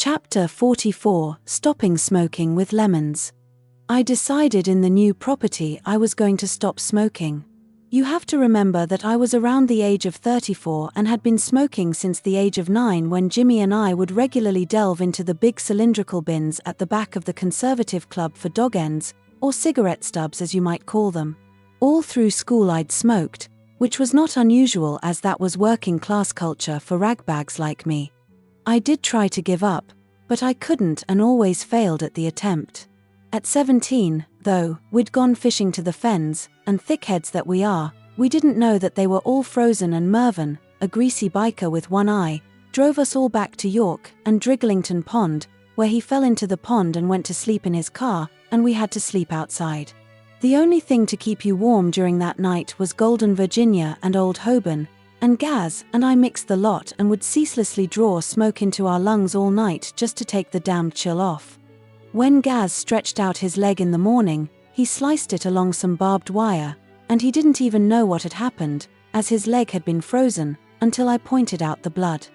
Chapter 44: Stopping Smoking with Lemons. I decided in the new property I was going to stop smoking. You have to remember that I was around the age of 34 and had been smoking since the age of 9 when Jimmy and I would regularly delve into the big cylindrical bins at the back of the Conservative Club for dog ends, or cigarette stubs as you might call them. All through school I'd smoked, which was not unusual as that was working class culture for ragbags like me. I did try to give up, but I couldn't and always failed at the attempt. At 17, though, we'd gone fishing to the Fens, and thickheads that we are, we didn't know that they were all frozen, and Mervin, a greasy biker with one eye, drove us all back to York and Driglington Pond, where he fell into the pond and went to sleep in his car, and we had to sleep outside. The only thing to keep you warm during that night was Golden Virginia and Old Holborn, and Gaz and I mixed the lot and would ceaselessly draw smoke into our lungs all night just to take the damned chill off. When Gaz stretched out his leg in the morning, he sliced it along some barbed wire, and he didn't even know what had happened, as his leg had been frozen, until I pointed out the blood.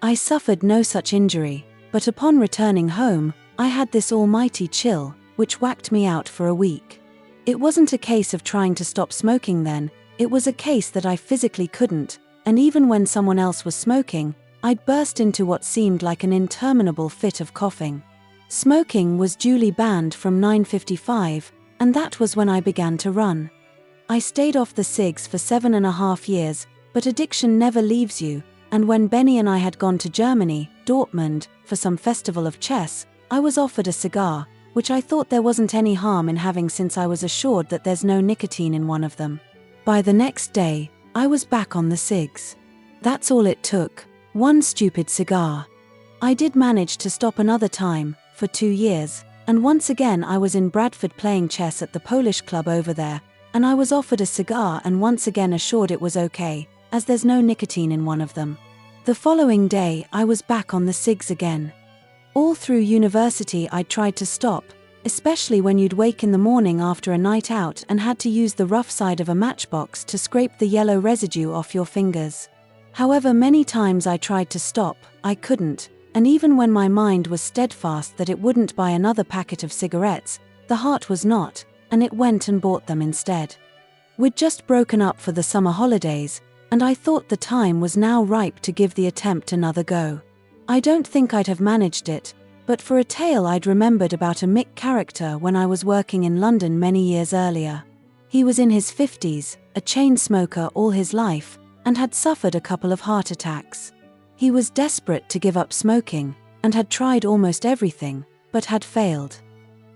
I suffered no such injury, but upon returning home, I had this almighty chill, which whacked me out for a week. It wasn't a case of trying to stop smoking then, it was a case that I physically couldn't, and even when someone else was smoking, I'd burst into what seemed like an interminable fit of coughing. Smoking was duly banned from 9:55, and that was when I began to run. I stayed off the cigs for 7.5 years, but addiction never leaves you, and when Benny and I had gone to Germany, Dortmund, for some festival of chess, I was offered a cigar, which I thought there wasn't any harm in having since I was assured that there's no nicotine in one of them. By the next day, I was back on the cigs. That's all it took, one stupid cigar. I did manage to stop another time, for 2 years, and once again I was in Bradford playing chess at the Polish club over there, and I was offered a cigar and once again assured it was okay, as there's no nicotine in one of them. The following day I was back on the cigs again. All through university I'd tried to stop, especially when you'd wake in the morning after a night out and had to use the rough side of a matchbox to scrape the yellow residue off your fingers. However many times I tried to stop, I couldn't, and even when my mind was steadfast that it wouldn't buy another packet of cigarettes, the heart was not, and it went and bought them instead. We'd just broken up for the summer holidays, and I thought the time was now ripe to give the attempt another go. I don't think I'd have managed it, but for a tale I'd remembered about a Mick character when I was working in London many years earlier. He was in his 50s, a chain smoker all his life, and had suffered a couple of heart attacks. He was desperate to give up smoking, and had tried almost everything, but had failed.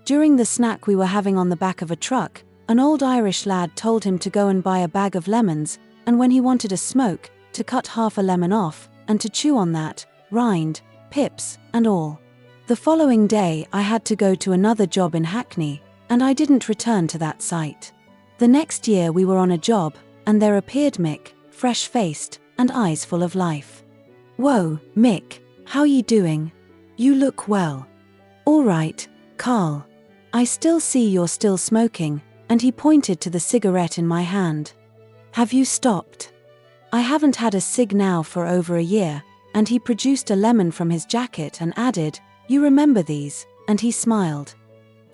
During the snack we were having on the back of a truck, an old Irish lad told him to go and buy a bag of lemons, and when he wanted a smoke, to cut half a lemon off, and to chew on that, rind, pips, and all. The following day I had to go to another job in Hackney, and I didn't return to that site. The next year we were on a job, and there appeared Mick, fresh-faced, and eyes full of life. "Whoa, Mick, how ye doing? You look well." "All right, Karl. I still see you're still smoking," and he pointed to the cigarette in my hand. "Have you stopped?" "I haven't had a cig now for over a year," and he produced a lemon from his jacket and added, "You remember these?" and he smiled.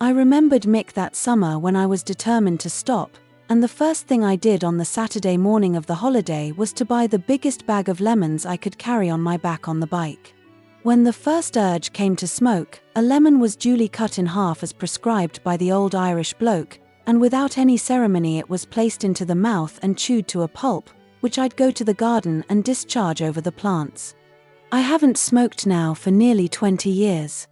I remembered Mick that summer when I was determined to stop, and the first thing I did on the Saturday morning of the holiday was to buy the biggest bag of lemons I could carry on my back on the bike. When the first urge came to smoke, a lemon was duly cut in half as prescribed by the old Irish bloke, and without any ceremony it was placed into the mouth and chewed to a pulp, which I'd go to the garden and discharge over the plants. I haven't smoked now for nearly 20 years.